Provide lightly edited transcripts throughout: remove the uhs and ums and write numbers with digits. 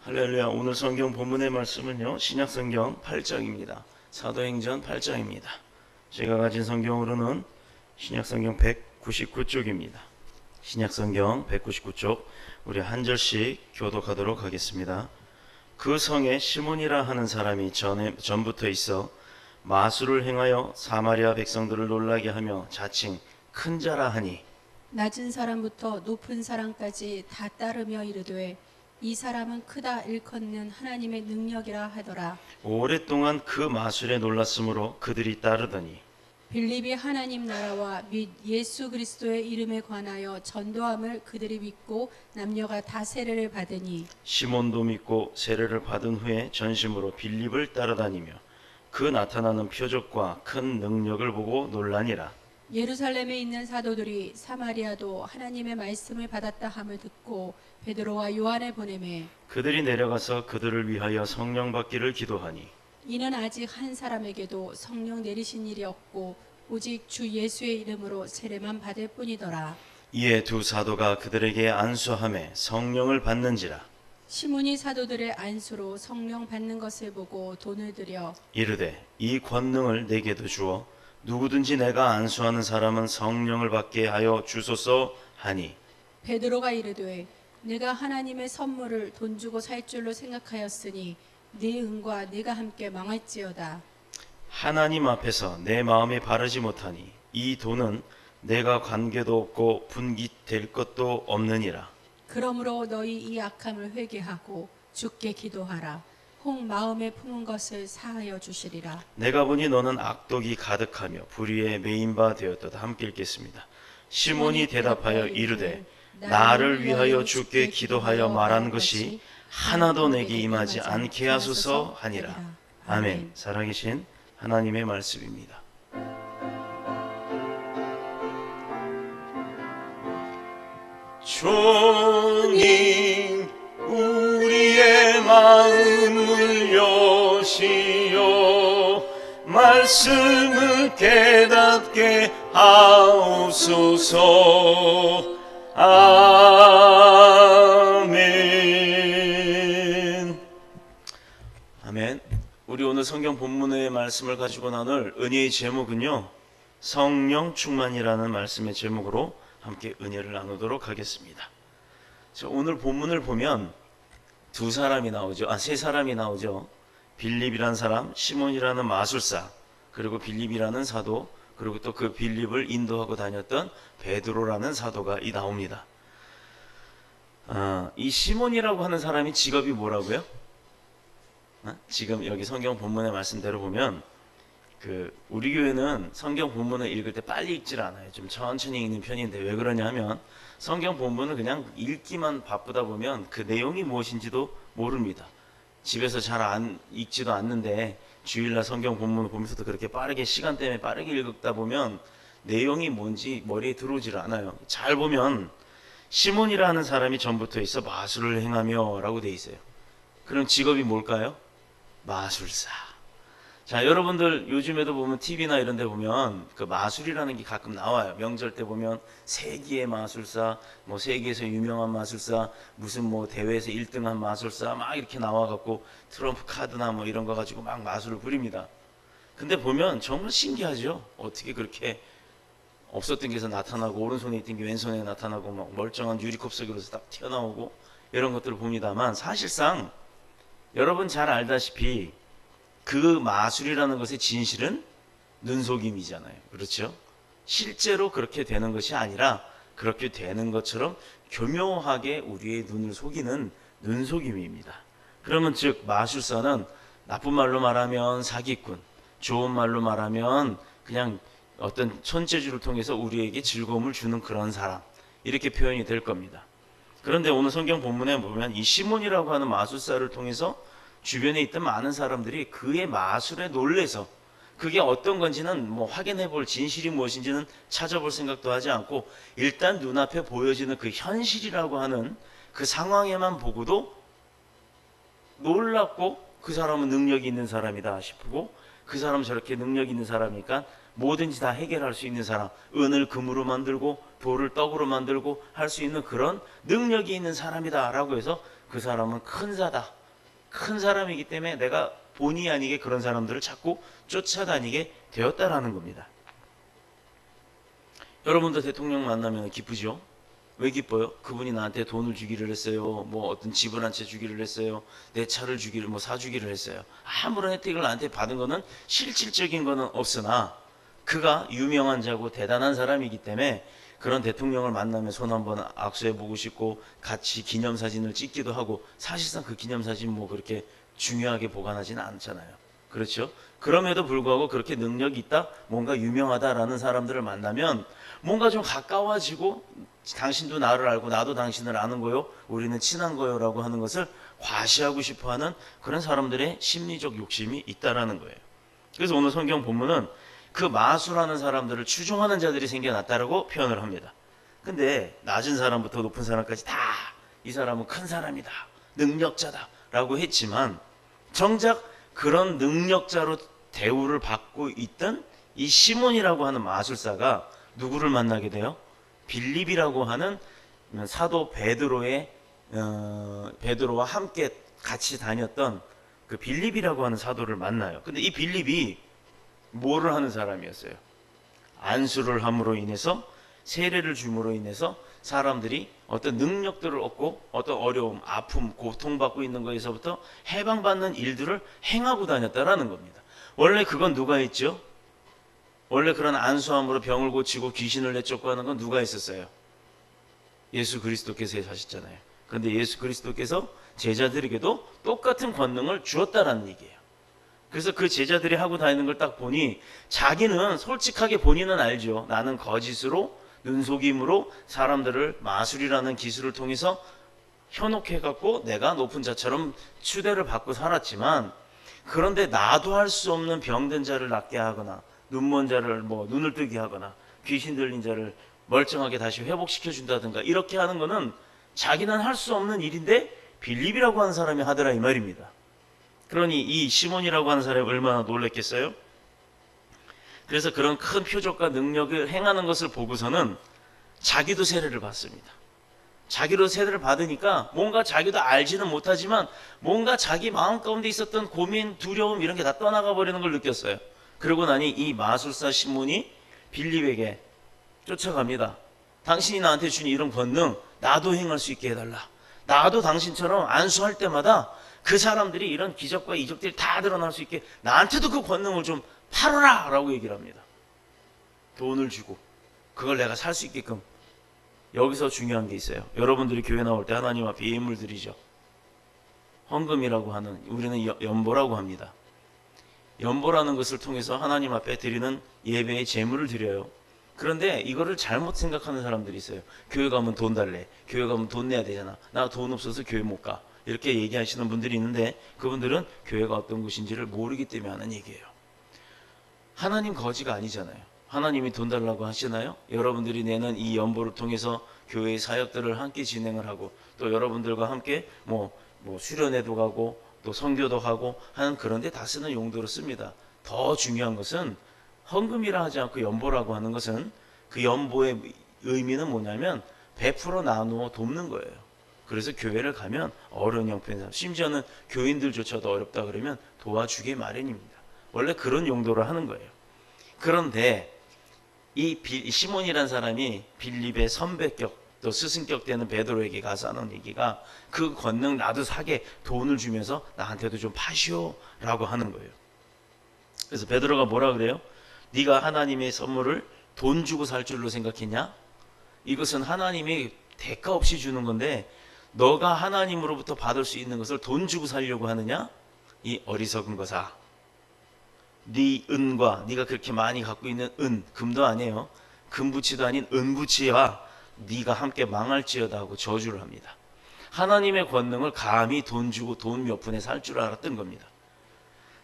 할렐루야. 오늘 성경 본문의 말씀은요, 신약성경 8장입니다. 사도행전 8장입니다. 제가 가진 성경으로는 신약성경 199쪽입니다. 신약성경 199쪽 우리 한 절씩 교독하도록 하겠습니다. 그 성에 시몬이라 하는 사람이 전부터 있어 마술을 행하여 사마리아 백성들을 놀라게 하며 자칭 큰 자라 하니, 낮은 사람부터 높은 사람까지 다 따르며 이르되 이 사람은 크다 일컫는 하나님의 능력이라 하더라. 오랫동안 그 마술에 놀랐으므로 그들이 따르더니 빌립이 하나님 나라와 및 예수 그리스도의 이름에 관하여 전도함을 그들이 믿고 남녀가 다 세례를 받으니, 시몬도 믿고 세례를 받은 후에 전심으로 빌립을 따라다니며 그 나타나는 표적과 큰 능력을 보고 놀라니라. 예루살렘에 있는 사도들이 사마리아도 하나님의 말씀을 받았다 함을 듣고 베드로와 요한을 보내매, 그들이 내려가서 그들을 위하여 성령 받기를 기도하니, 이는 아직 한 사람에게도 성령 내리신 일이 없고 오직 주 예수의 이름으로 세례만 받을 뿐이더라. 이에 두 사도가 그들에게 안수하매 성령을 받는지라. 시몬이 사도들의 안수로 성령 받는 것을 보고 돈을 들여 이르되 이 권능을 내게도 주어 누구든지 내가 안수하는 사람은 성령을 받게 하여 주소서 하니, 베드로가 이르되 내가 하나님의 선물을 돈 주고 살 줄로 생각하였으니 네 은과 네가 함께 망할지어다. 하나님 앞에서 내 마음이 바르지 못하니 이 돈은 내가 관계도 없고 분깃될 것도 없느니라. 그러므로 너희 이 악함을 회개하고 주께 기도하라. 혹 마음에 품은 것을 사하여 주시리라. 내가 보니 너는 악독이 가득하며 불의에 매인 바 되었도다. 함께 읽겠습니다. 시몬이 대답하여 이르되 나를 위하여 주께 기도하여 말한 것이 하나도 내게 임하지 않게 하소서 하니라. 아멘. 살아계신 하나님의 말씀입니다. 주님, 우리의 마음을 여시어 말씀을 깨닫게 하옵소서. 아멘. 아멘. 우리 오늘 성경 본문의 말씀을 가지고 나눌 은혜의 제목은요, 성령 충만이라는 말씀의 제목으로 함께 은혜를 나누도록 하겠습니다. 오늘 본문을 보면 세 사람이 나오죠. 빌립이라는 사람, 시몬이라는 마술사, 그리고 빌립이라는 사도, 그리고 또 그 빌립을 인도하고 다녔던 베드로라는 사도가 나옵니다. 이 시몬이라고 하는 사람이 직업이 뭐라고요? 지금 여기 성경 본문의 말씀대로 보면 우리 교회는 성경 본문을 읽을 때 빨리 읽질 않아요. 좀 천천히 읽는 편인데, 왜 그러냐 하면 성경 본문을 그냥 읽기만 바쁘다 보면 그 내용이 무엇인지도 모릅니다. 집에서 잘 안 읽지도 않는데 주일날 성경 본문을 보면서도 그렇게 빠르게, 시간 때문에 빠르게 읽다 보면 내용이 뭔지 머리에 들어오질 않아요. 잘 보면 시몬이라는 사람이 전부터 있어 마술을 행하며 라고 돼 있어요. 그럼 직업이 뭘까요? 마술사. 자, 여러분들 요즘에도 보면 TV나 이런 데 보면 그 마술이라는 게 가끔 나와요. 명절 때 보면 세기의 마술사, 뭐 세계에서 유명한 마술사, 무슨 뭐 대회에서 1등한 마술사 막 이렇게 나와갖고 트럼프 카드나 뭐 이런 거 가지고 막 마술을 부립니다. 근데 보면 정말 신기하죠. 어떻게 그렇게 없었던 게서 나타나고, 오른손에 있던 게 왼손에 나타나고, 막 멀쩡한 유리컵 속에서 딱 튀어나오고 이런 것들을 봅니다만, 사실상 여러분 잘 알다시피 그 마술이라는 것의 진실은 눈속임이잖아요. 그렇죠? 실제로 그렇게 되는 것이 아니라 그렇게 되는 것처럼 교묘하게 우리의 눈을 속이는 눈속임입니다. 그러면 즉 마술사는 나쁜 말로 말하면 사기꾼, 좋은 말로 말하면 그냥 어떤 손재주를 통해서 우리에게 즐거움을 주는 그런 사람, 이렇게 표현이 될 겁니다. 그런데 오늘 성경 본문에 보면 이 시몬이라고 하는 마술사를 통해서 주변에 있던 많은 사람들이 그의 마술에 놀래서, 그게 어떤 건지는 뭐 확인해 볼, 진실이 무엇인지는 찾아볼 생각도 하지 않고 일단 눈앞에 보여지는 그 현실이라고 하는 그 상황에만 보고도 놀랍고, 그 사람은 능력이 있는 사람이다 싶고, 그 사람은 저렇게 능력이 있는 사람이니까 뭐든지 다 해결할 수 있는 사람, 은을 금으로 만들고 돌을 떡으로 만들고 할 수 있는 그런 능력이 있는 사람이다 라고 해서 그 사람은 큰 자다. 큰 사람이기 때문에 내가 본의 아니게 그런 사람들을 자꾸 쫓아다니게 되었다라는 겁니다. 여러분도 대통령 만나면 기쁘죠? 왜 기뻐요? 그분이 나한테 돈을 주기를 했어요. 뭐 어떤 집을 한 채 주기를 했어요. 내 차를 주기를 사주기를 했어요. 아무런 혜택을 나한테 받은 거는 실질적인 거는 없으나 그가 유명한 자고 대단한 사람이기 때문에 그런 대통령을 만나면 손 한번 악수해 보고 싶고 같이 기념사진을 찍기도 하고, 사실상 그 기념사진 뭐 그렇게 중요하게 보관하지는 않잖아요. 그렇죠? 그럼에도 불구하고 그렇게 능력이 있다, 뭔가 유명하다라는 사람들을 만나면 뭔가 좀 가까워지고, 당신도 나를 알고 나도 당신을 아는 거요, 우리는 친한 거요 라고 하는 것을 과시하고 싶어하는 그런 사람들의 심리적 욕심이 있다라는 거예요. 그래서 오늘 성경 본문은 그 마술하는 사람들을 추종하는 자들이 생겨났다라고 표현을 합니다. 근데 낮은 사람부터 높은 사람까지 다 이 사람은 큰 사람이다, 능력자다 라고 했지만, 정작 그런 능력자로 대우를 받고 있던 이 시몬이라고 하는 마술사가 누구를 만나게 돼요? 빌립이라고 하는 사도 베드로와 함께 같이 다녔던 그 빌립이라고 하는 사도를 만나요. 근데 이 빌립이 뭐를 하는 사람이었어요? 안수를 함으로 인해서, 세례를 줌으로 인해서 사람들이 어떤 능력들을 얻고 어떤 어려움, 아픔, 고통받고 있는 것에서부터 해방받는 일들을 행하고 다녔다라는 겁니다. 원래 그건 누가 했죠? 원래 그런 안수함으로 병을 고치고 귀신을 내쫓고 하는 건 누가 했었어요? 예수 그리스도께서 하셨잖아요. 그런데 예수 그리스도께서 제자들에게도 똑같은 권능을 주었다라는 얘기예요. 그래서 그 제자들이 하고 다니는 걸 딱 보니 자기는 솔직하게 본인은 알죠. 나는 거짓으로, 눈속임으로 사람들을 마술이라는 기술을 통해서 현혹해갖고 내가 높은 자처럼 추대를 받고 살았지만, 그런데 나도 할 수 없는 병든 자를 낫게 하거나 눈먼 자를 눈을 뜨게 하거나 귀신 들린 자를 멀쩡하게 다시 회복시켜 준다든가 이렇게 하는 거는 자기는 할 수 없는 일인데 빌립이라고 하는 사람이 하더라 이 말입니다. 그러니 이 시몬이라고 하는 사람이 얼마나 놀랬겠어요? 그래서 그런 큰 표적과 능력을 행하는 것을 보고서는 자기도 세례를 받습니다. 자기로 세례를 받으니까 뭔가 자기도 알지는 못하지만 뭔가 자기 마음 가운데 있었던 고민, 두려움 이런 게 다 떠나가 버리는 걸 느꼈어요. 그러고 나니 이 마술사 시몬이 빌립에게 쫓아갑니다. 당신이 나한테 준 이런 권능 나도 행할 수 있게 해달라. 나도 당신처럼 안수할 때마다 그 사람들이 이런 기적과 이적들이 다 드러날 수 있게 나한테도 그 권능을 좀 팔아라 라고 얘기를 합니다. 돈을 주고 그걸 내가 살 수 있게끔. 여기서 중요한 게 있어요. 여러분들이 교회 나올 때 하나님 앞에 예물 드리죠. 헌금이라고 하는, 우리는 연보라고 합니다. 연보라는 것을 통해서 하나님 앞에 드리는 예배의 제물을 드려요. 그런데 이거를 잘못 생각하는 사람들이 있어요. 교회 가면 돈 달래, 교회 가면 돈 내야 되잖아, 나 돈 없어서 교회 못 가, 이렇게 얘기하시는 분들이 있는데 그분들은 교회가 어떤 곳인지를 모르기 때문에 하는 얘기예요. 하나님 거지가 아니잖아요. 하나님이 돈 달라고 하시나요? 여러분들이 내는 이 연보를 통해서 교회의 사역들을 함께 진행을 하고, 또 여러분들과 함께 수련회도 가고 또 선교도 하고 하는, 그런 데 다 쓰는 용도로 씁니다. 더 중요한 것은 헌금이라 하지 않고 연보라고 하는 것은, 그 연보의 의미는 뭐냐면 100% 나누어 돕는 거예요. 그래서 교회를 가면 어려운 형편인 사람, 심지어는 교인들조차도 어렵다 그러면 도와주기 마련입니다. 원래 그런 용도로 하는 거예요. 그런데 이 시몬이라는 사람이 빌립의 선배격 또 스승격 되는 베드로에게 가서 하는 얘기가, 그 권능 나도 사게 돈을 주면서 나한테도 좀 파시오 라고 하는 거예요. 그래서 베드로가 뭐라 그래요? 네가 하나님의 선물을 돈 주고 살 줄로 생각했냐? 이것은 하나님이 대가 없이 주는 건데 너가 하나님으로부터 받을 수 있는 것을 돈 주고 살려고 하느냐? 이 어리석은 거사. 네 은과 네가 그렇게 많이 갖고 있는 은, 금도 아니에요. 금부치도 아닌 은부치와 네가 함께 망할지어다 하고 저주를 합니다. 하나님의 권능을 감히 돈 주고 돈 몇 푼에 살 줄 알았던 겁니다.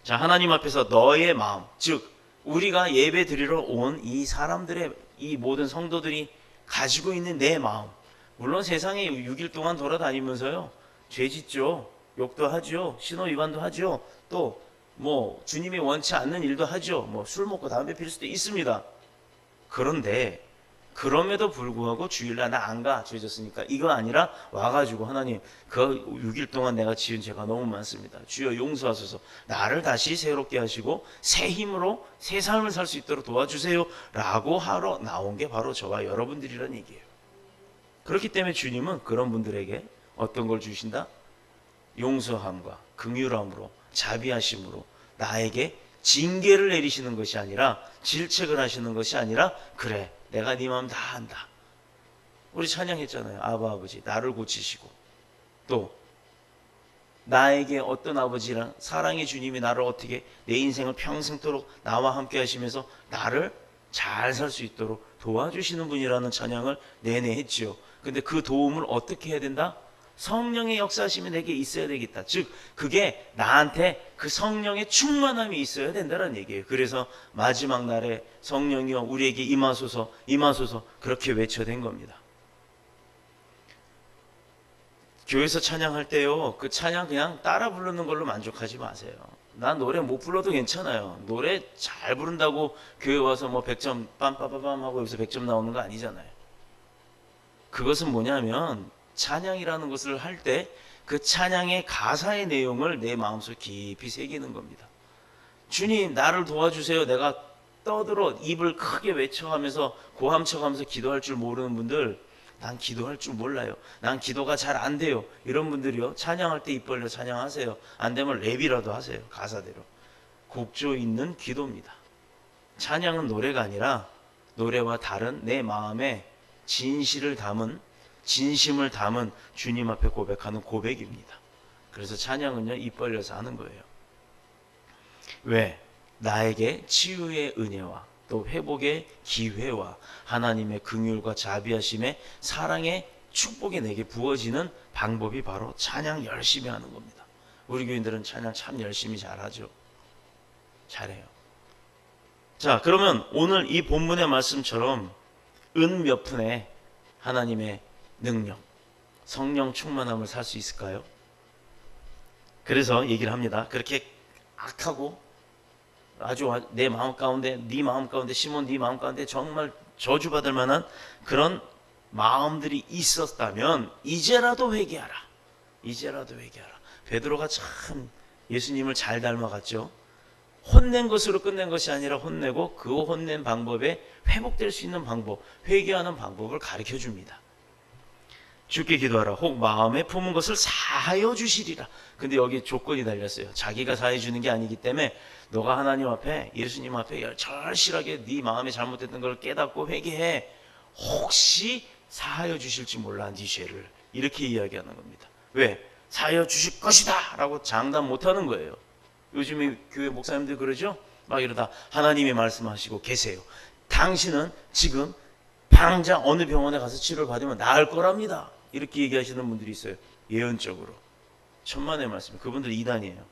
자, 하나님 앞에서 너의 마음, 즉 우리가 예배 드리러 온 이 사람들의, 이 모든 성도들이 가지고 있는 내 마음, 물론 세상에 6일 동안 돌아다니면서요 죄 짓죠, 욕도 하죠, 신호 위반도 하죠, 또 주님이 원치 않는 일도 하죠. 술 먹고 담배 피울 수도 있습니다. 그런데 그럼에도 불구하고 주일날 나 안 가, 죄졌으니까. 이거 아니라 와가지고 하나님, 그 6일 동안 내가 지은 죄가 너무 많습니다. 주여 용서하소서. 나를 다시 새롭게 하시고 새 힘으로 새 삶을 살 수 있도록 도와주세요 라고 하러 나온 게 바로 저와 여러분들이란 얘기예요. 그렇기 때문에 주님은 그런 분들에게 어떤 걸 주신다? 용서함과 긍휼함으로, 자비하심으로 나에게 징계를 내리시는 것이 아니라, 질책을 하시는 것이 아니라, 그래 내가 네 마음 다 안다. 우리 찬양했잖아요. 아바 아버지 나를 고치시고, 또 나에게 어떤 아버지랑 사랑의 주님이 나를 어떻게 내 인생을 평생토록 나와 함께 하시면서 나를 잘 살 수 있도록 도와주시는 분이라는 찬양을 내내 했지요. 근데 그 도움을 어떻게 해야 된다? 성령의 역사하심이 내게 있어야 되겠다. 즉 그게 나한테 그 성령의 충만함이 있어야 된다는 얘기예요. 그래서 마지막 날에 성령이여 우리에게 임하소서 임하소서 그렇게 외쳐댄 겁니다. 교회에서 찬양할 때요, 그 찬양 그냥 따라 부르는 걸로 만족하지 마세요. 난 노래 못 불러도 괜찮아요. 노래 잘 부른다고 교회 와서 뭐 100점 빰빠바밤 하고 여기서 100점 나오는 거 아니잖아요. 그것은 뭐냐면 찬양이라는 것을 할 때 그 찬양의 가사의 내용을 내 마음속에 깊이 새기는 겁니다. 주님 나를 도와주세요. 내가 떠들어 입을 크게 외쳐가면서 고함쳐가면서 기도할 줄 모르는 분들, 난 기도할 줄 몰라요, 난 기도가 잘 안 돼요, 이런 분들이요, 찬양할 때 입 벌려 찬양하세요. 안 되면 랩이라도 하세요. 가사대로 곡조 있는 기도입니다. 찬양은 노래가 아니라 노래와 다른 내 마음에 진실을 담은, 진심을 담은 주님 앞에 고백하는 고백입니다. 그래서 찬양은요 입 벌려서 하는 거예요. 왜? 나에게 치유의 은혜와 또 회복의 기회와 하나님의 긍휼과 자비하심의 사랑의 축복이 내게 부어지는 방법이 바로 찬양 열심히 하는 겁니다. 우리 교인들은 찬양 참 열심히 잘하죠. 잘해요. 자, 그러면 오늘 이 본문의 말씀처럼 은 몇 푼에 하나님의 능력, 성령 충만함을 살 수 있을까요? 그래서 얘기를 합니다. 그렇게 악하고 아주 내 마음 가운데, 네 마음 가운데, 시몬 네 마음 가운데 정말 저주받을 만한 그런 마음들이 있었다면 이제라도 회개하라. 이제라도 회개하라. 베드로가 참 예수님을 잘 닮아갔죠. 혼낸 것으로 끝낸 것이 아니라 혼내고 그 혼낸 방법에 회복될 수 있는 방법, 회개하는 방법을 가르쳐 줍니다. 주께 기도하라. 혹 마음에 품은 것을 사하여 주시리라. 근데 여기 조건이 달렸어요. 자기가 사해 주는 게 아니기 때문에 너가 하나님 앞에, 예수님 앞에 절실하게 네 마음에 잘못됐던 걸 깨닫고 회개해. 혹시 사하여 주실지 몰라 네 죄를. 이렇게 이야기하는 겁니다. 왜? 사하여 주실 것이다 라고 장담 못하는 거예요. 요즘에 교회 목사님들 그러죠? 막 이러다 하나님이 말씀하시고 계세요. 당신은 지금 당장 어느 병원에 가서 치료를 받으면 나을 거랍니다. 이렇게 얘기하시는 분들이 있어요. 예언적으로. 천만의 말씀. 그분들 이단이에요.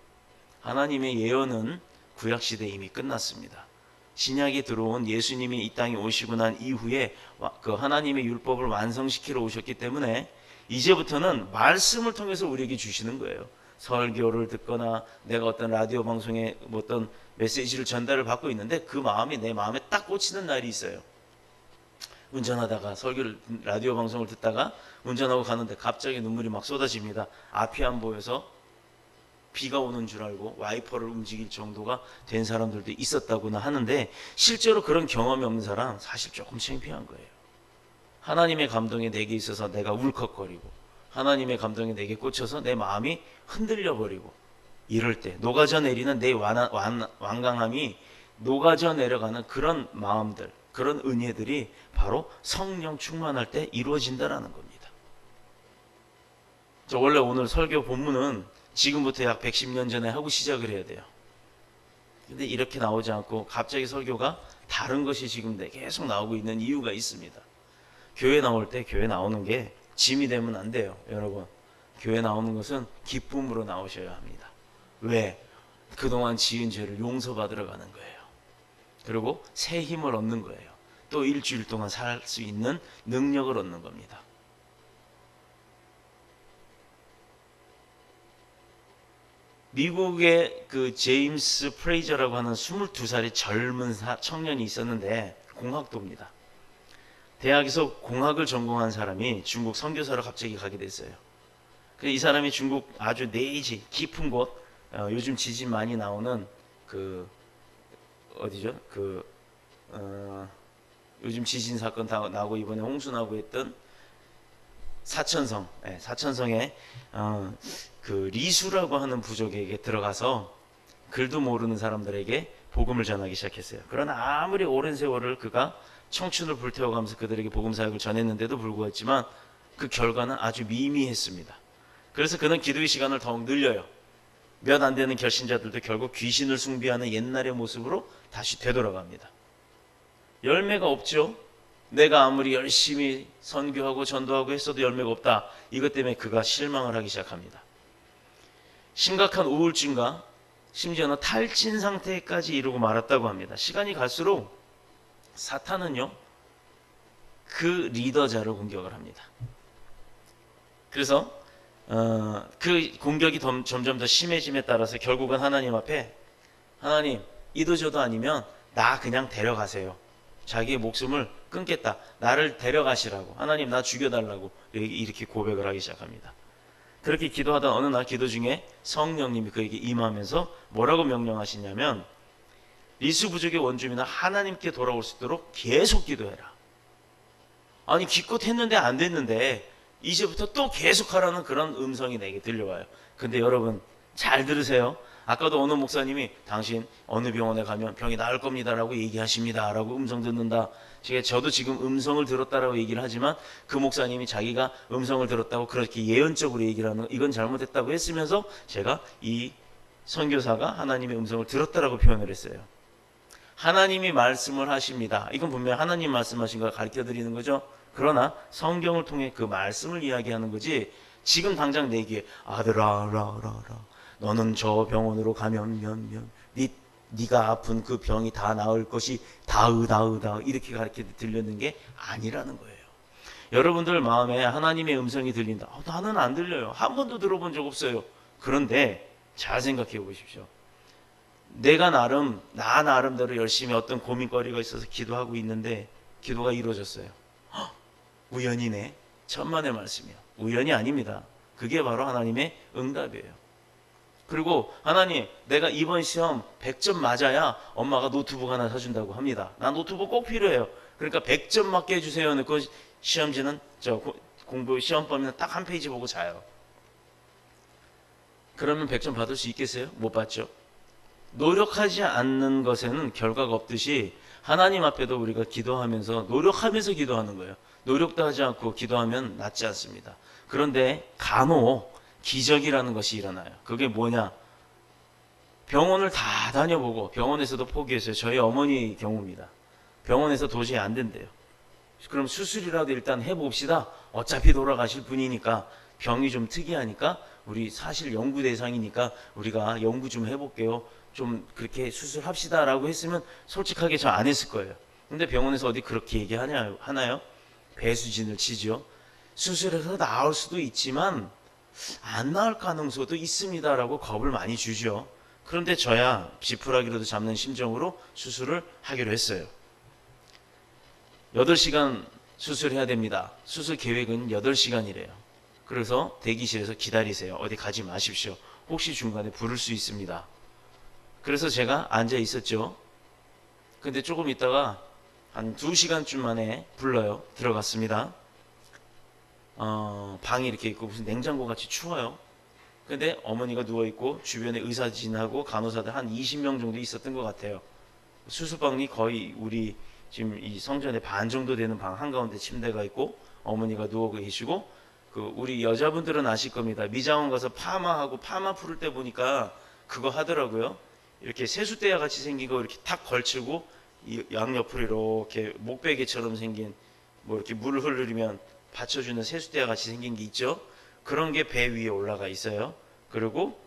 하나님의 예언은 구약시대에 이미 끝났습니다. 신약에 들어온 예수님이 이 땅에 오시고 난 이후에 그 하나님의 율법을 완성시키러 오셨기 때문에 이제부터는 말씀을 통해서 우리에게 주시는 거예요. 설교를 듣거나 내가 어떤 라디오 방송에 어떤 메시지를 전달을 받고 있는데 그 마음이 내 마음에 딱 꽂히는 날이 있어요. 운전하다가 설교를, 라디오 방송을 듣다가 운전하고 가는데 갑자기 눈물이 막 쏟아집니다. 앞이 안 보여서 비가 오는 줄 알고 와이퍼를 움직일 정도가 된 사람들도 있었다고나 하는데, 실제로 그런 경험이 없는 사람 사실 조금 창피한 거예요. 하나님의 감동이 내게 있어서 내가 울컥거리고, 하나님의 감동이 내게 꽂혀서 내 마음이 흔들려 버리고, 이럴 때 녹아져 내리는 내 완강함이 녹아져 내려가는 그런 마음들, 그런 은혜들이 바로 성령 충만할 때 이루어진다라는 겁니다. 원래 오늘 설교 본문은 지금부터 약 110년 전에 하고 시작을 해야 돼요. 근데 이렇게 나오지 않고 갑자기 설교가 다른 것이 지금 계속 나오고 있는 이유가 있습니다. 교회 나올 때 교회 나오는 게 짐이 되면 안 돼요. 여러분, 교회 나오는 것은 기쁨으로 나오셔야 합니다. 왜? 그동안 지은 죄를 용서받으러 가는 거예요. 그리고 새 힘을 얻는 거예요. 또 일주일 동안 살 수 있는 능력을 얻는 겁니다. 미국의 그 제임스 프레이저라고 하는 22살의 젊은 청년이 있었는데, 공학도입니다. 대학에서 공학을 전공한 사람이 중국 선교사로 갑자기 가게 됐어요. 이 사람이 중국 아주 내지 깊은 곳, 요즘 지진 많이 나오는 그 어디죠? 요즘 지진 사건 다 나고 이번에 홍수 나고 했던 사천성, 사천성에 그 리수라고 하는 부족에게 들어가서 글도 모르는 사람들에게 복음을 전하기 시작했어요. 그러나 아무리 오랜 세월을 그가 청춘을 불태워가면서 그들에게 복음 사역을 전했는데도 불구하지만 그 결과는 아주 미미했습니다. 그래서 그는 기도의 시간을 더욱 늘려요. 몇 안 되는 결신자들도 결국 귀신을 숭배하는 옛날의 모습으로 다시 되돌아갑니다. 열매가 없죠. 내가 아무리 열심히 선교하고 전도하고 했어도 열매가 없다. 이것 때문에 그가 실망을 하기 시작합니다. 심각한 우울증과 심지어는 탈진 상태까지 이르고 말았다고 합니다. 시간이 갈수록 사탄은요, 그 리더자를 공격을 합니다. 그래서 그 공격이 점점 더 심해짐에 따라서 결국은 하나님 앞에, 하나님 이도저도 아니면 나 그냥 데려가세요. 자기의 목숨을 끊겠다. 나를 데려가시라고. 하나님 나 죽여달라고 이렇게 고백을 하기 시작합니다. 그렇게 기도하던 어느 날 기도 중에 성령님이 그에게 임하면서 뭐라고 명령하시냐면, 리수 부족의 원주민은 하나님께 돌아올 수 있도록 계속 기도해라. 아니 기껏 했는데 안 됐는데 이제부터 또 계속하라는 그런 음성이 내게 들려와요. 근데 여러분 잘 들으세요. 아까도 어느 목사님이 당신 어느 병원에 가면 병이 나을 겁니다라고 얘기하십니다 라고 음성 듣는다. 저도 지금 음성을 들었다라고 얘기를 하지만 그 목사님이 자기가 음성을 들었다고 그렇게 예언적으로 얘기를 하는, 이건 잘못했다고 했으면서 제가 이 선교사가 하나님의 음성을 들었다라고 표현을 했어요. 하나님이 말씀을 하십니다. 이건 분명히 하나님 말씀하신 걸 가르쳐 드리는 거죠. 그러나 성경을 통해 그 말씀을 이야기하는 거지, 지금 당장 내 귀에 아들아 너는 저 병원으로 가면 네가 아픈 그 병이 다 나을 것이 다으다 이렇게 가르쳐 들렸는 게 아니라는 거예요. 여러분들 마음에 하나님의 음성이 들린다. 나는 안 들려요. 한 번도 들어본 적 없어요. 그런데 잘 생각해 보십시오. 내가 나 나름대로 열심히 어떤 고민거리가 있어서 기도하고 있는데 기도가 이루어졌어요. 우연이네. 천만의 말씀이야. 우연이 아닙니다. 그게 바로 하나님의 응답이에요. 그리고 하나님, 내가 이번 시험 100점 맞아야 엄마가 노트북 하나 사준다고 합니다. 나 노트북 꼭 필요해요. 그러니까 100점 맞게 해주세요. 그 시험지는 공부 시험범위는 딱 한 페이지 보고 자요. 그러면 100점 받을 수 있겠어요? 못 받죠. 노력하지 않는 것에는 결과가 없듯이 하나님 앞에도 우리가 기도하면서 노력하면서 기도하는 거예요. 노력도 하지 않고 기도하면 낫지 않습니다. 그런데 간혹 기적이라는 것이 일어나요. 그게 뭐냐? 병원을 다 다녀보고 병원에서도 포기했어요. 저희 어머니 경우입니다. 병원에서 도저히 안 된대요. 그럼 수술이라도 일단 해봅시다. 어차피 돌아가실 분이니까, 병이 좀 특이하니까 우리 사실 연구 대상이니까 우리가 연구 좀 해볼게요. 좀 그렇게 수술합시다 라고 했으면 솔직하게 저 안 했을 거예요. 근데 병원에서 어디 그렇게 하나요? 배수진을 치죠. 수술해서 나을 수도 있지만 안 나을 가능성도 있습니다라고 겁을 많이 주죠. 그런데 저야 지푸라기라도 잡는 심정으로 수술을 하기로 했어요. 8시간 수술해야 됩니다. 수술 계획은 8시간이래요. 그래서 대기실에서 기다리세요. 어디 가지 마십시오. 혹시 중간에 부를 수 있습니다. 그래서 제가 앉아 있었죠. 근데 조금 있다가 한 2시간쯤 만에 불러요. 들어갔습니다. 방이 이렇게 있고 무슨 냉장고 같이 추워요. 근데 어머니가 누워있고 주변에 의사진하고 간호사들 한 20명 정도 있었던 것 같아요. 수술방이 거의 우리 지금 이 성전의 반 정도 되는 방 한가운데 침대가 있고 어머니가 누워 계시고, 우리 여자분들은 아실 겁니다. 미장원 가서 파마하고 파마 풀을 때 보니까 그거 하더라고요. 이렇게 세숫대야 같이 생긴 거 이렇게 탁 걸치고 이 양옆으로 이렇게 목베개처럼 생긴 뭐 이렇게 물을 흐르면 받쳐주는 세숫대야 같이 생긴 게 있죠. 그런 게 배 위에 올라가 있어요. 그리고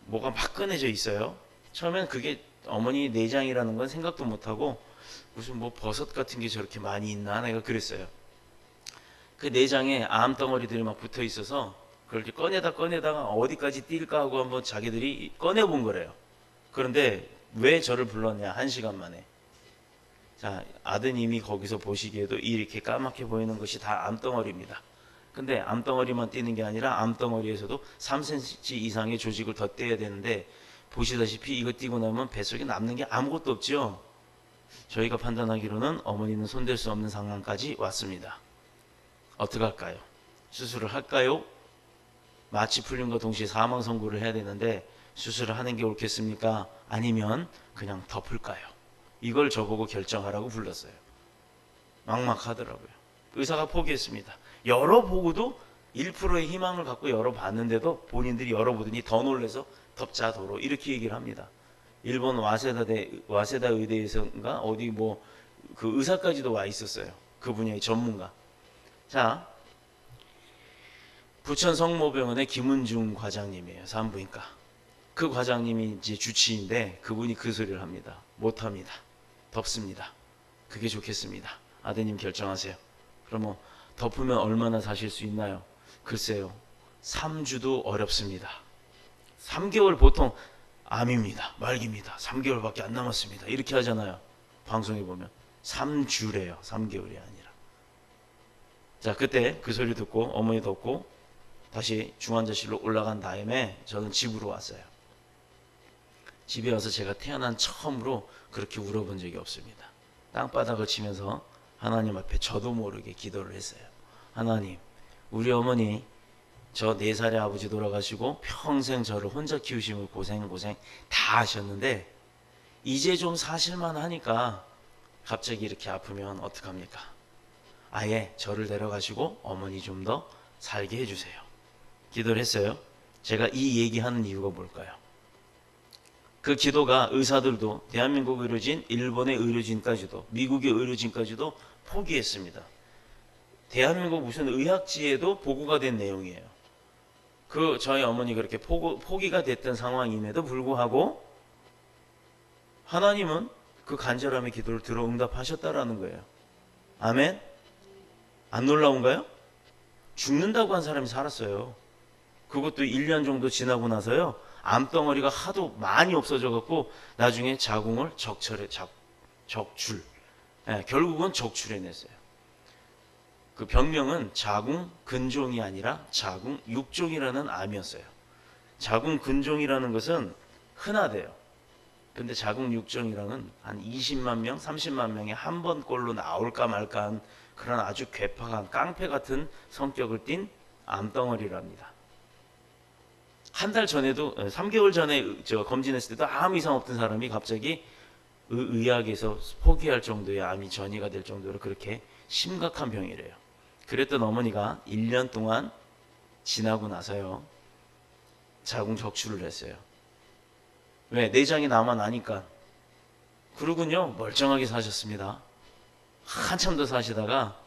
뭐가 막 꺼내져 있어요. 처음엔 그게 어머니 내장이라는 건 생각도 못하고 무슨 뭐 버섯 같은 게 저렇게 많이 있나 내가 그랬어요. 그 내장에 암덩어리들이 막 붙어 있어서 그걸 꺼내다가 어디까지 뛸까 하고 한번 자기들이 꺼내본 거래요. 그런데 왜 저를 불렀냐? 1시간 만에. 자, 아드님이 거기서 보시기에도 이렇게 까맣게 보이는 것이 다 암덩어리입니다. 근데 암덩어리만 띄는 게 아니라 암덩어리에서도 3cm 이상의 조직을 더 떼야 되는데, 보시다시피 이거 띄고 나면 뱃속에 남는 게 아무것도 없죠. 저희가 판단하기로는 어머니는 손댈 수 없는 상황까지 왔습니다. 어떻게 할까요? 수술을 할까요? 마취 풀림과 동시에 사망 선고를 해야 되는데 수술을 하는 게 옳겠습니까? 아니면 그냥 덮을까요? 이걸 저보고 결정하라고 불렀어요. 막막하더라고요. 의사가 포기했습니다. 열어보고도 1%의 희망을 갖고 열어봤는데도 본인들이 열어보더니 더 놀라서 덮자 도로 이렇게 얘기를 합니다. 일본 와세다 의대에서인가 어디 뭐 그 의사까지도 와 있었어요. 그 분야의 전문가. 자, 부천 성모병원의 김은중 과장님이에요. 산부인과. 그 과장님이 이제 주치인데 그분이 그 소리를 합니다. 못합니다. 덮습니다. 그게 좋겠습니다. 아드님 결정하세요. 그럼 뭐 덮으면 얼마나 사실 수 있나요? 글쎄요. 3주도 어렵습니다. 3개월 보통 암입니다. 말기입니다. 3개월밖에 안 남았습니다. 이렇게 하잖아요. 방송에 보면 3주래요. 3개월이 아니라. 자, 그때 그 소리 듣고 어머니 덮고 다시 중환자실로 올라간 다음에 저는 집으로 왔어요. 집에 와서 제가 태어난 처음으로 그렇게 울어본 적이 없습니다. 땅바닥을 치면서 하나님 앞에 저도 모르게 기도를 했어요. 하나님, 우리 어머니 저 4살의 아버지 돌아가시고 평생 저를 혼자 키우시면 고생 다 하셨는데 이제 좀 사실만 하니까 갑자기 이렇게 아프면 어떡합니까? 아예 저를 데려가시고 어머니 좀 더 살게 해주세요. 기도를 했어요. 제가 이 얘기하는 이유가 뭘까요? 그 기도가 의사들도, 대한민국 의료진, 일본의 의료진까지도, 미국의 의료진까지도 포기했습니다. 대한민국 무슨 의학지에도 보고가 된 내용이에요. 그 저희 어머니 그렇게 포기가 됐던 상황임에도 불구하고 하나님은 그 간절함의 기도를 들어 응답하셨다라는 거예요. 아멘? 안 놀라운가요? 죽는다고 한 사람이 살았어요. 그것도 1년 정도 지나고 나서요. 암덩어리가 하도 많이 없어져 갖고 나중에 자궁을 적출. 결국은 적출해냈어요. 그 병명은 자궁 근종이 아니라 자궁 육종이라는 암이었어요. 자궁 근종이라는 것은 흔하대요. 근데 자궁 육종이랑은 한 20만 명, 30만 명에 한 번꼴로 나올까 말까한 그런 아주 괴팍한 깡패 같은 성격을 띤 암덩어리랍니다. 한 달 전에도 3개월 전에 제가 검진했을 때도 아무 이상 없던 사람이 갑자기 의학에서 포기할 정도의 암이 전이가 될 정도로 그렇게 심각한 병이래요. 그랬던 어머니가 1년 동안 지나고 나서요. 자궁 적출을 했어요. 왜? 내장이 남아나니까. 그러군요. 멀쩡하게 사셨습니다. 한참 더 사시다가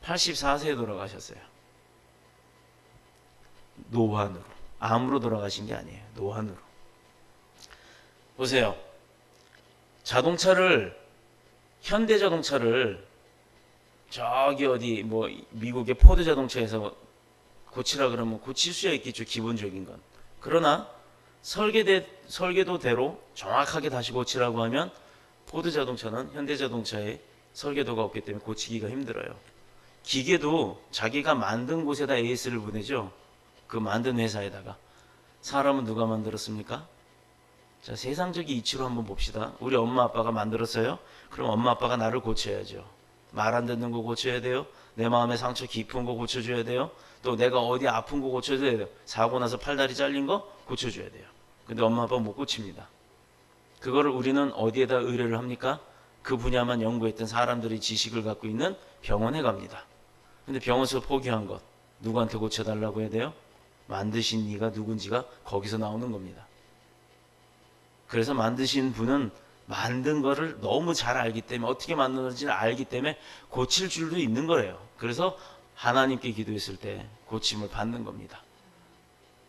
84세에 돌아가셨어요. 노환으로. 암으로 돌아가신 게 아니에요. 노환으로. 보세요. 현대자동차를 저기 어디 뭐 미국의 포드 자동차에서 고치라 그러면 고칠 수야 있겠죠. 기본적인 건. 그러나 설계도대로 정확하게 다시 고치라고 하면 포드 자동차는 현대자동차의 설계도가 없기 때문에 고치기가 힘들어요. 기계도 자기가 만든 곳에다 AS를 보내죠. 그 만든 회사에다가. 사람은 누가 만들었습니까? 자, 세상적인 이치로 한번 봅시다. 우리 엄마 아빠가 만들었어요? 그럼 엄마 아빠가 나를 고쳐야죠. 말 안 듣는 거 고쳐야 돼요. 내 마음에 상처 깊은 거 고쳐줘야 돼요. 또 내가 어디 아픈 거 고쳐줘야 돼요. 사고 나서 팔다리 잘린 거 고쳐줘야 돼요. 근데 엄마 아빠 못 고칩니다. 그거를 우리는 어디에다 의뢰를 합니까? 그 분야만 연구했던 사람들이 지식을 갖고 있는 병원에 갑니다. 근데 병원에서 포기한 것 누구한테 고쳐달라고 해야 돼요? 만드신 이가 누군지가 거기서 나오는 겁니다. 그래서 만드신 분은 만든 거를 너무 잘 알기 때문에 어떻게 만드는지를 알기 때문에 고칠 줄도 있는 거예요. 그래서 하나님께 기도했을 때 고침을 받는 겁니다.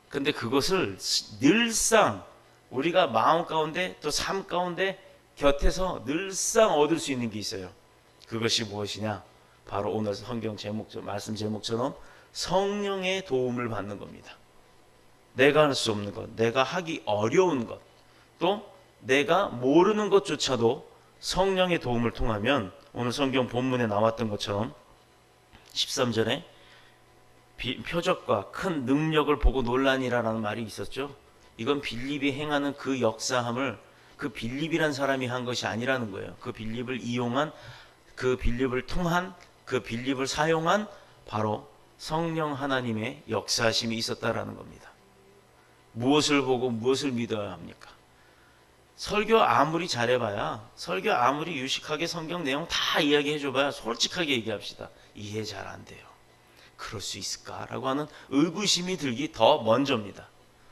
근데 그것을 늘상 우리가 마음 가운데 또 삶 가운데 곁에서 늘상 얻을 수 있는 게 있어요. 그것이 무엇이냐? 바로 오늘 성경 말씀 제목처럼 성령의 도움을 받는 겁니다. 내가 할 수 없는 것, 내가 하기 어려운 것, 또 내가 모르는 것조차도 성령의 도움을 통하면 오늘 성경 본문에 나왔던 것처럼 13절에 표적과 큰 능력을 보고 놀라니라라는 말이 있었죠. 이건 빌립이 행하는 그 역사함을 그 빌립이란 사람이 한 것이 아니라는 거예요. 그 빌립을 이용한, 그 빌립을 통한, 그 빌립을 사용한 바로 성령 하나님의 역사심이 있었다라는 겁니다. 무엇을 보고 무엇을 믿어야 합니까? 설교 아무리 잘해봐야, 설교 아무리 유식하게 성경 내용 다 이야기해줘봐야 솔직하게 얘기합시다. 이해 잘 안 돼요. 그럴 수 있을까라고 하는 의구심이 들기 더 먼저입니다.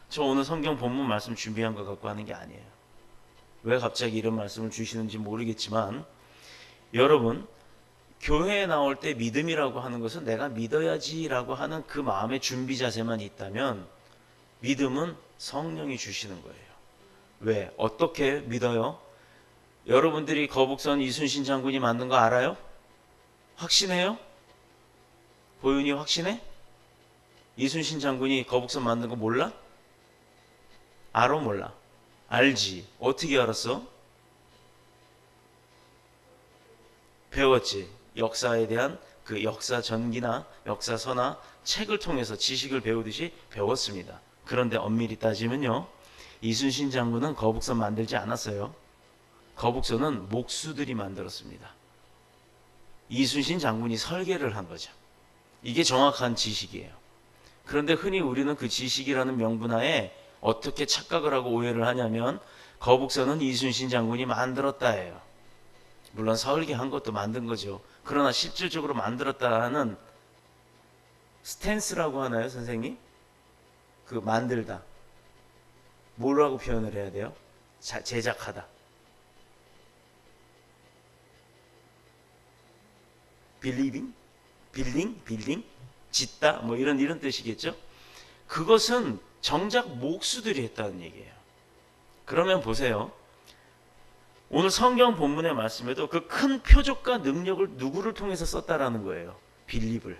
저 오늘 성경 본문 말씀 준비한 것 갖고 하는 게 아니에요. 왜 갑자기 이런 말씀을 주시는지 모르겠지만, 여러분 교회에 나올 때 믿음이라고 하는 것은 내가 믿어야지라고 하는 그 마음의 준비 자세만 있다면 믿음은 성령이 주시는 거예요. 왜? 어떻게 믿어요? 여러분들이 거북선 이순신 장군이 만든 거 알아요? 확신해요? 보윤이 확신해? 이순신 장군이 거북선 만든 거 몰라? 알아 몰라? 알지. 어떻게 알았어? 배웠지. 역사에 대한 그 역사 전기나 역사서나 책을 통해서 지식을 배우듯이 배웠습니다. 그런데 엄밀히 따지면요, 이순신 장군은 거북선 만들지 않았어요. 거북선은 목수들이 만들었습니다. 이순신 장군이 설계를 한 거죠. 이게 정확한 지식이에요. 그런데 흔히 우리는 그 지식이라는 명분하에 어떻게 착각을 하고 오해를 하냐면, 거북선은 이순신 장군이 만들었다예요. 물론 설계한 것도 만든 거죠. 그러나 실질적으로 만들었다는 스탠스라고 하나요, 선생님? 그 만들다. 뭐라고 표현을 해야 돼요? 제작하다. 빌리빙? 빌딩? 짓다? 뭐 이런 뜻이겠죠? 그것은 정작 목수들이 했다는 얘기예요. 그러면 보세요. 오늘 성경 본문의 말씀에도 그 큰 표적과 능력을 누구를 통해서 썼다라는 거예요? 빌립을.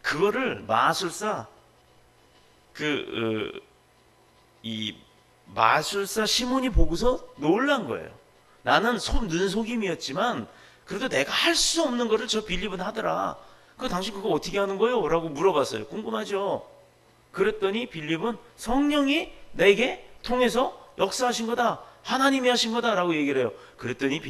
그거를 마술사, 이 마술사 시몬이 보고서 놀란 거예요. 나는 눈속임이었지만 그래도 내가 할 수 없는 거를 저 빌립은 하더라. 당신 그거 어떻게 하는 거예요? 라고 물어봤어요. 궁금하죠? 그랬더니 빌립은 성령이 내게 통해서 역사하신 거다. 하나님이 하신 거다라고 얘기를 해요. 그랬더니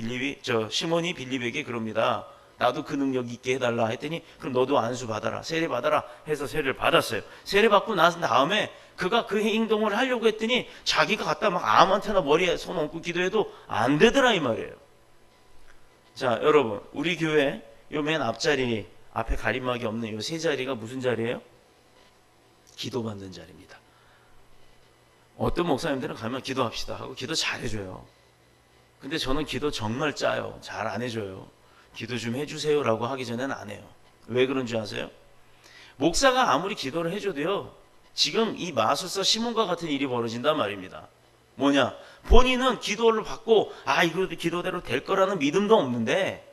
시몬이 빌립에게 그럽니다. 나도 그 능력 있게 해달라 했더니, 그럼 너도 안수 받아라, 세례 받아라 해서 세례를 받았어요. 세례 받고 난 다음에 그가 그 행동을 하려고 했더니 자기가 갖다 막 아무한테나 머리에 손 얹고 기도해도 안 되더라 이 말이에요. 자, 여러분, 우리 교회 요 맨 앞자리, 앞에 가림막이 없는 요 세 자리가 무슨 자리예요? 기도 받는 자리입니다. 어떤 목사님들은 가면 기도합시다 하고 기도 잘해줘요. 근데 저는 기도 정말 짜요. 잘 안 해줘요. 기도 좀 해주세요 라고 하기 전에는 안 해요. 왜 그런 줄 아세요? 목사가 아무리 기도를 해줘도요, 지금 이 마술사 시몬과 같은 일이 벌어진단 말입니다. 뭐냐? 본인은 기도를 받고 이거 기도대로 될 거라는 믿음도 없는데,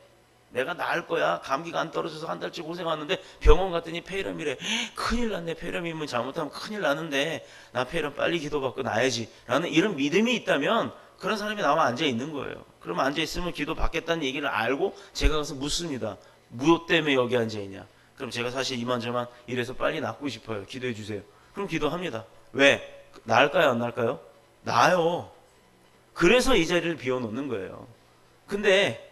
내가 나을 거야, 감기가 안 떨어져서 한 달째 고생하는데 병원 갔더니 폐렴이래. 큰일 났네. 폐렴이면 잘못하면 큰일 나는데 나 폐렴 빨리 기도받고 나야지 라는 이런 믿음이 있다면 그런 사람이 나와 앉아 있는 거예요. 그러면 앉아 있으면 기도 받겠다는 얘기를 알고 제가 가서 묻습니다. 무엇 때문에 여기 앉아 있냐? 그럼 제가 사실 이만저만 이래서 빨리 낫고 싶어요. 기도해 주세요. 그럼 기도합니다. 왜? 나을까요? 안 나을까요? 나아요. 그래서 이 자리를 비워놓는 거예요. 근데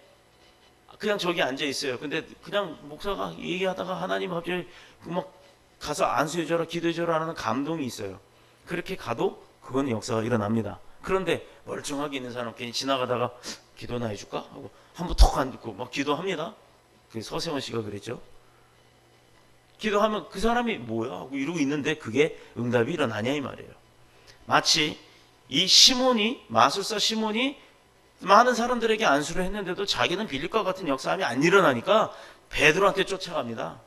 그냥 저기 앉아 있어요. 근데 그냥 목사가 얘기하다가 하나님 갑자기 막 가서 안수해줘라, 기도해줘라 하는 감동이 있어요. 그렇게 가도 그건 역사가 일어납니다. 그런데 멀쩡하게 있는 사람 괜히 지나가다가 기도나 해줄까? 하고 한 번 턱 앉고 막 기도합니다. 그 서세원 씨가 그랬죠. 기도하면 그 사람이 뭐야? 하고 이러고 있는데 그게 응답이 일어나냐 이 말이에요. 마치 이 마술사 시몬이 많은 사람들에게 안수를 했는데도 자기는 빌립과 같은 역사함이 안 일어나니까 베드로한테 쫓아갑니다.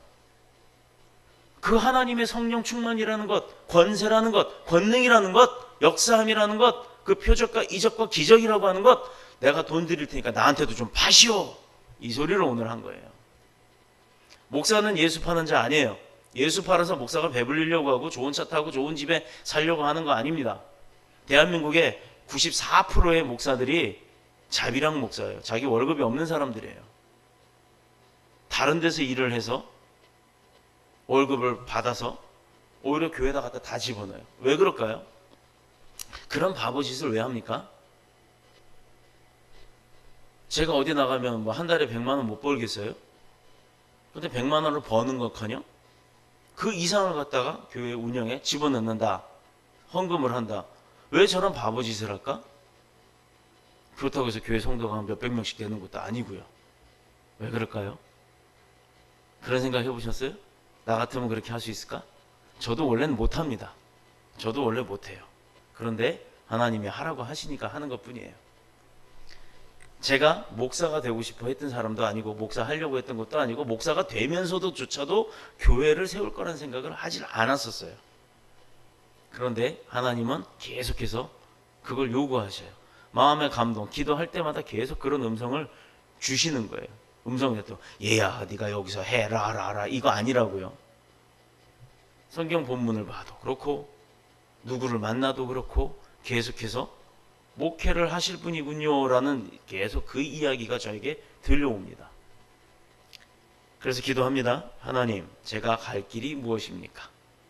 그 하나님의 성령 충만이라는 것, 권세라는 것, 권능이라는 것, 역사함이라는 것, 그 표적과 이적과 기적이라고 하는 것, 내가 돈 드릴 테니까 나한테도 좀 파시오. 이 소리를 오늘 한 거예요. 목사는 예수 파는 자 아니에요. 예수 팔아서 목사가 배불리려고 하고 좋은 차 타고 좋은 집에 살려고 하는 거 아닙니다. 대한민국의 94%의 목사들이 자비랑 목사예요. 자기 월급이 없는 사람들이에요. 다른 데서 일을 해서 월급을 받아서 오히려 교회에다 갖다 다 집어넣어요. 왜 그럴까요? 그런 바보 짓을 왜 합니까? 제가 어디 나가면 뭐 한 달에 100만 원 못 벌겠어요? 근데 100만 원을 버는 것커녕 그 이상을 갖다가 교회 운영에 집어넣는다. 헌금을 한다. 왜 저런 바보 짓을 할까? 그렇다고 해서 교회 성도가 몇백 명씩 되는 것도 아니고요. 왜 그럴까요? 그런 생각 해보셨어요? 나 같으면 그렇게 할 수 있을까? 저도 원래는 못합니다. 저도 원래 못해요. 그런데 하나님이 하라고 하시니까 하는 것뿐이에요. 제가 목사가 되고 싶어 했던 사람도 아니고 목사 하려고 했던 것도 아니고 목사가 되면서도조차도 교회를 세울 거라는 생각을 하질 않았었어요. 그런데 하나님은 계속해서 그걸 요구하셔요. 마음의 감동, 기도할 때마다 계속 그런 음성을 주시는 거예요. 음성이 또 얘야 네가 여기서 해라 이거 아니라고요. 성경 본문을 봐도 그렇고 누구를 만나도 그렇고 계속해서 목회를 하실 분이군요 라는 계속 그 이야기가 저에게 들려옵니다. 그래서 기도합니다. 하나님, 제가 갈 길이 무엇입니까?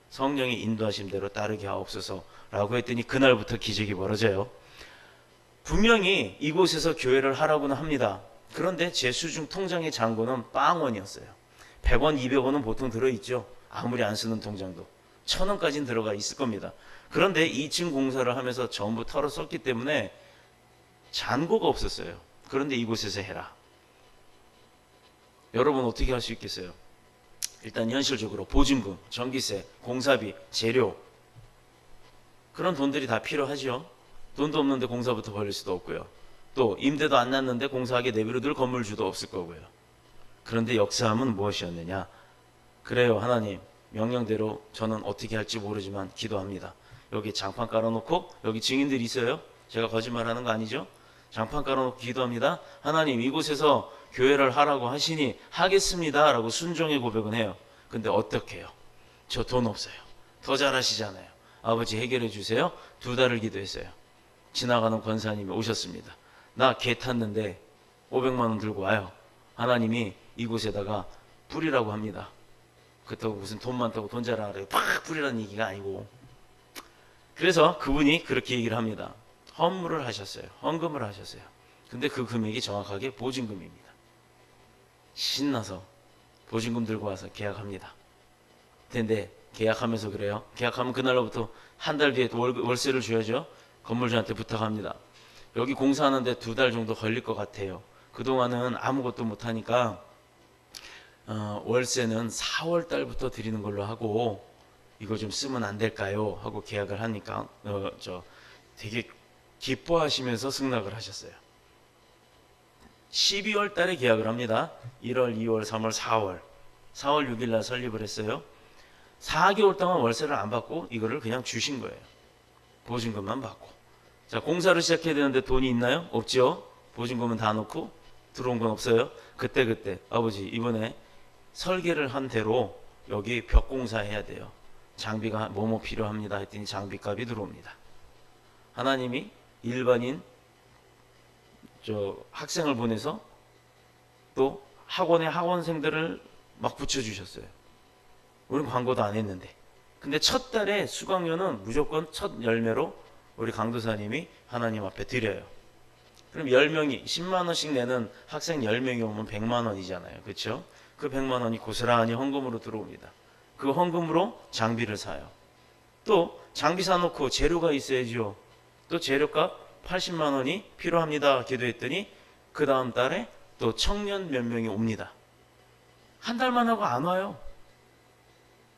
성령의 인도하심 대로 따르게 하옵소서 라고 했더니 그날부터 기적이 벌어져요. 분명히 이곳에서 교회를 하라고는 합니다. 그런데 제 수중 통장의 잔고는 빵원이었어요. 100원, 200원은 보통 들어있죠. 아무리 안 쓰는 통장도 1000원까지는 들어가 있을 겁니다. 그런데 2층 공사를 하면서 전부 털어 썼기 때문에 잔고가 없었어요. 그런데 이곳에서 해라. 여러분 어떻게 할 수 있겠어요? 일단 현실적으로 보증금, 전기세, 공사비, 재료 그런 돈들이 다 필요하죠. 돈도 없는데 공사부터 벌릴 수도 없고요. 또 임대도 안 났는데 공사하게 내버려둘 건물주도 없을 거고요. 그런데 역사함은 무엇이었느냐? 그래요, 하나님. 명령대로 저는 어떻게 할지 모르지만 기도합니다. 여기 장판 깔아놓고 여기 증인들이 있어요. 제가 거짓말하는 거 아니죠? 장판 깔아놓고 기도합니다. 하나님, 이곳에서 교회를 하라고 하시니 하겠습니다 라고 순종의 고백은 해요. 근데 어떻게 해요? 저 돈 없어요. 더 잘하시잖아요. 아버지 해결해 주세요. 2달을 기도했어요. 지나가는 권사님이 오셨습니다. 나 개 탔는데 500만 원 들고 와요. 하나님이 이곳에다가 뿌리라고 합니다. 그렇다고 무슨 돈 많다고 돈 자랑하라고 팍 뿌리라는 얘기가 아니고, 그래서 그분이 그렇게 얘기를 합니다. 헌물을 하셨어요. 헌금을 하셨어요. 근데 그 금액이 정확하게 보증금입니다. 신나서 보증금 들고 와서 계약합니다. 근데 계약하면서 그래요. 계약하면 그날로부터 한 달 뒤에 월세를 줘야죠. 건물주한테 부탁합니다. 여기 공사하는데 2달 정도 걸릴 것 같아요. 그동안은 아무것도 못하니까 월세는 4월 달부터 드리는 걸로 하고 이거 좀 쓰면 안 될까요? 하고 계약을 하니까 되게 기뻐하시면서 승낙을 하셨어요. 12월 달에 계약을 합니다. 1월, 2월, 3월, 4월 6일 날 설립을 했어요. 4개월 동안 월세를 안 받고 이거를 그냥 주신 거예요. 보증금만 받고. 자, 공사를 시작해야 되는데 돈이 있나요? 없죠. 보증금은 다 넣고 들어온 건 없어요. 그때 아버지 이번에 설계를 한 대로 여기 벽 공사해야 돼요. 장비가 뭐뭐 필요합니다 했더니 장비값이 들어옵니다. 하나님이 일반인 학생을 보내서 또 학원의 학원생들을 막 붙여주셨어요. 우리는 광고도 안 했는데. 근데 첫 달에 수강료는 무조건 첫 열매로 우리 강도사님이 하나님 앞에 드려요. 그럼 10명이 10만 원씩 내는 학생 10명이 오면 100만 원이잖아요. 그렇죠? 그 100만 원이 고스란히 헌금으로 들어옵니다. 그 헌금으로 장비를 사요. 또 장비 사놓고 재료가 있어야죠. 또 재료값 80만 원이 필요합니다 기도했더니 그 다음 달에 또 청년 몇 명이 옵니다. 한 달만 하고 안 와요.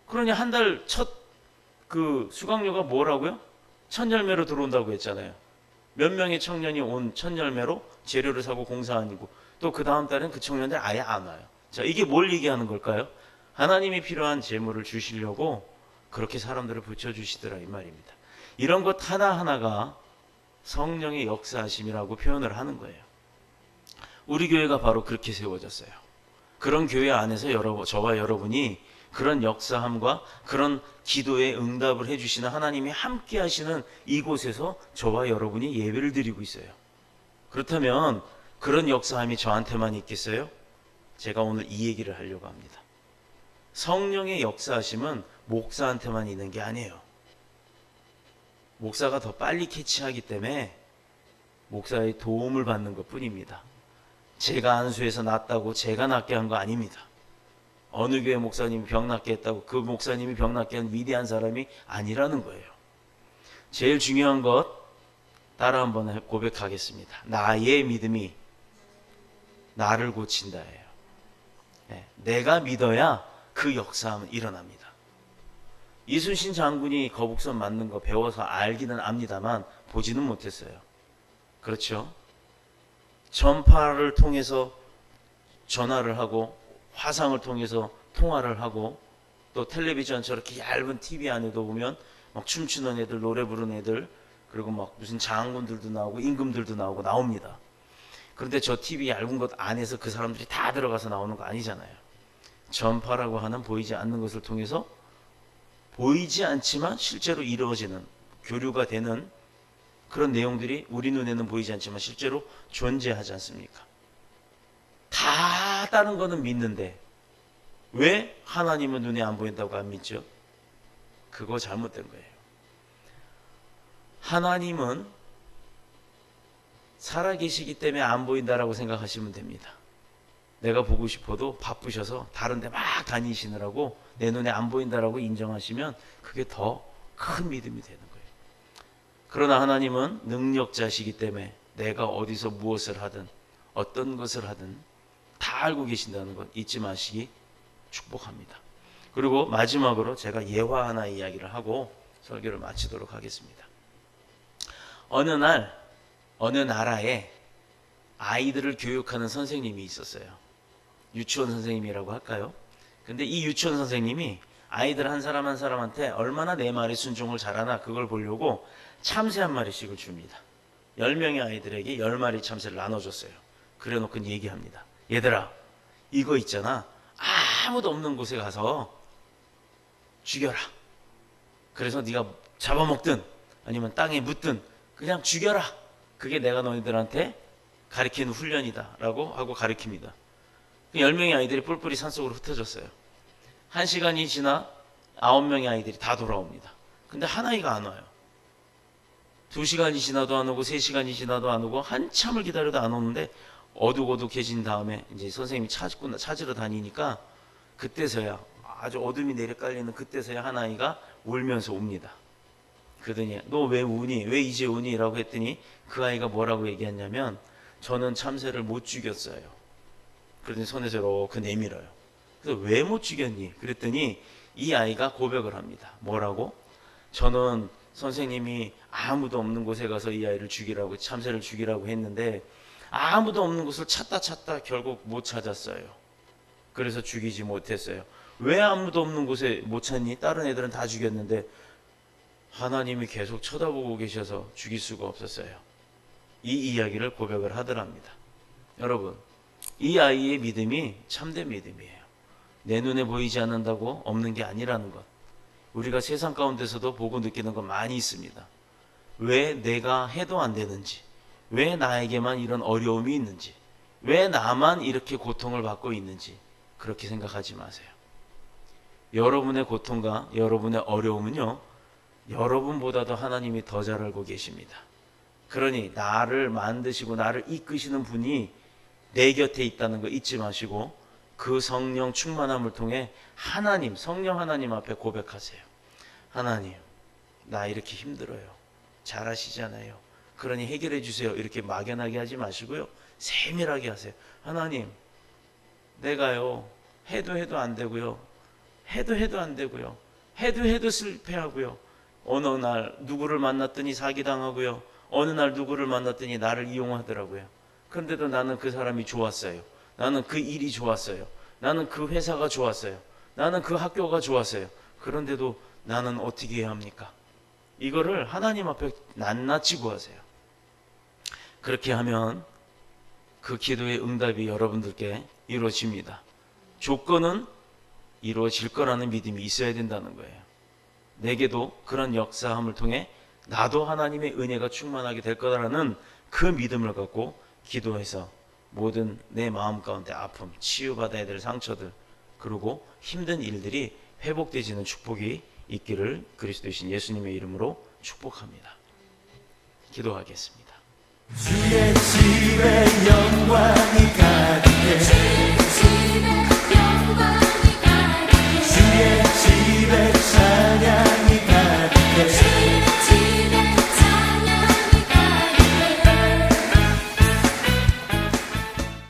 그러니 한 달 첫 그 수강료가 뭐라고요? 1000열매로 들어온다고 했잖아요. 몇 명의 청년이 온 1000열매로 재료를 사고 공사 아니고 또 그 다음 달엔 그 청년들 아예 안 와요. 자, 이게 뭘 얘기하는 걸까요? 하나님이 필요한 재물을 주시려고 그렇게 사람들을 붙여주시더라 이 말입니다. 이런 것 하나하나가 성령의 역사하심이라고 표현을 하는 거예요. 우리 교회가 바로 그렇게 세워졌어요. 그런 교회 안에서 저와 여러분이 그런 역사함과 그런 기도에 응답을 해주시는 하나님이 함께 하시는 이곳에서 저와 여러분이 예배를 드리고 있어요. 그렇다면 그런 역사함이 저한테만 있겠어요? 제가 오늘 이 얘기를 하려고 합니다. 성령의 역사하심은 목사한테만 있는 게 아니에요. 목사가 더 빨리 캐치하기 때문에 목사의 도움을 받는 것 뿐입니다. 제가 안수해서 낫다고 제가 낫게 한 거 아닙니다. 어느 교회 목사님이 병 낫게 했다고 그 목사님이 병 낫게 한 위대한 사람이 아니라는 거예요. 제일 중요한 것 따라 한번 고백하겠습니다. 나의 믿음이 나를 고친다예요. 내가 믿어야 그 역사함은 일어납니다. 이순신 장군이 거북선 맞는 거 배워서 알기는 압니다만 보지는 못했어요. 그렇죠? 전파를 통해서 전화를 하고 화상을 통해서 통화를 하고 또 텔레비전 저렇게 얇은 TV 안에도 보면 막 춤추는 애들, 노래 부르는 애들, 그리고 막 무슨 장군들도 나오고 임금들도 나오고 나옵니다. 그런데 저 TV 얇은 것 안에서 그 사람들이 다 들어가서 나오는 거 아니잖아요. 전파라고 하는 보이지 않는 것을 통해서 보이지 않지만 실제로 이루어지는, 교류가 되는 그런 내용들이 우리 눈에는 보이지 않지만 실제로 존재하지 않습니까? 다 다른 거는 믿는데 왜 하나님은 눈에 안 보인다고 안 믿죠? 그거 잘못된 거예요. 하나님은 살아계시기 때문에 안 보인다라고 생각하시면 됩니다. 내가 보고 싶어도 바쁘셔서 다른 데 막 다니시느라고 내 눈에 안 보인다라고 인정하시면 그게 더 큰 믿음이 되는 거예요. 그러나 하나님은 능력자시기 때문에 내가 어디서 무엇을 하든 어떤 것을 하든 다 알고 계신다는 것 잊지 마시기 축복합니다. 그리고 마지막으로 제가 예화 하나 이야기를 하고 설교를 마치도록 하겠습니다. 어느 날 어느 나라에 아이들을 교육하는 선생님이 있었어요. 유치원 선생님이라고 할까요? 근데 이 유치원 선생님이 아이들 한 사람 한 사람한테 얼마나 내 말에 순종을 잘하나 그걸 보려고 참새 한 마리씩을 줍니다. 10명의 아이들에게 10마리 참새를 나눠줬어요. 그래 놓고 얘기합니다. 얘들아, 이거 있잖아. 아무도 없는 곳에 가서 죽여라. 그래서 네가 잡아먹든 아니면 땅에 묻든 그냥 죽여라. 그게 내가 너희들한테 가르치는 훈련이다 라고 하고 가르칩니다. 10명의 아이들이 뿔뿔이 산속으로 흩어졌어요. 1시간이 지나 9명의 아이들이 다 돌아옵니다. 근데 한 아이가 안 와요. 2시간이 지나도 안 오고 3시간이 지나도 안 오고 한참을 기다려도 안 오는데 어둑어둑해진 다음에 이제 선생님이 찾으러 다니니까 그때서야, 아주 어둠이 내려깔리는 그때서야 한 아이가 울면서 옵니다. 그러더니 너 왜 우니? 왜 이제 우니? 라고 했더니 그 아이가 뭐라고 얘기했냐면 저는 참새를 못 죽였어요. 그러더니 손에서 이렇게 내밀어요. 그래서 왜 못 죽였니? 그랬더니 이 아이가 고백을 합니다. 뭐라고? 저는 선생님이 아무도 없는 곳에 가서 이 아이를 죽이라고, 참새를 죽이라고 했는데 아무도 없는 곳을 찾다 결국 못 찾았어요. 그래서 죽이지 못했어요. 왜 아무도 없는 곳에 못 찾니? 다른 애들은 다 죽였는데 하나님이 계속 쳐다보고 계셔서 죽일 수가 없었어요. 이 이야기를 고백을 하더랍니다. 여러분, 이 아이의 믿음이 참된 믿음이에요. 내 눈에 보이지 않는다고 없는 게 아니라는 것. 우리가 세상 가운데서도 보고 느끼는 건 많이 있습니다. 왜 내가 해도 안 되는지, 왜 나에게만 이런 어려움이 있는지, 왜 나만 이렇게 고통을 받고 있는지 그렇게 생각하지 마세요. 여러분의 고통과 여러분의 어려움은요, 여러분보다도 하나님이 더 잘 알고 계십니다. 그러니 나를 만드시고 나를 이끄시는 분이 내 곁에 있다는 거 잊지 마시고 그 성령 충만함을 통해 하나님, 성령 하나님 앞에 고백하세요. 하나님, 나 이렇게 힘들어요. 잘 아시잖아요. 그러니 해결해 주세요. 이렇게 막연하게 하지 마시고요. 세밀하게 하세요. 하나님, 내가요 해도 안 되고요. 해도 안 되고요. 해도 실패하고요. 어느 날 누구를 만났더니 사기당하고요. 어느 날 누구를 만났더니 나를 이용하더라고요. 그런데도 나는 그 사람이 좋았어요. 나는 그 일이 좋았어요. 나는 그 회사가 좋았어요. 나는 그 학교가 좋았어요. 그런데도 나는 어떻게 해야 합니까? 이거를 하나님 앞에 낱낱이 구하세요. 그렇게 하면 그 기도의 응답이 여러분들께 이루어집니다. 조건은 이루어질 거라는 믿음이 있어야 된다는 거예요. 내게도 그런 역사함을 통해 나도 하나님의 은혜가 충만하게 될 거라는 그 믿음을 갖고 기도해서 모든 내 마음 가운데 아픔, 치유받아야 될 상처들, 그리고 힘든 일들이 회복되지는 축복이 있기를 그리스도이신 예수님의 이름으로 축복합니다. 기도하겠습니다. 주의 집에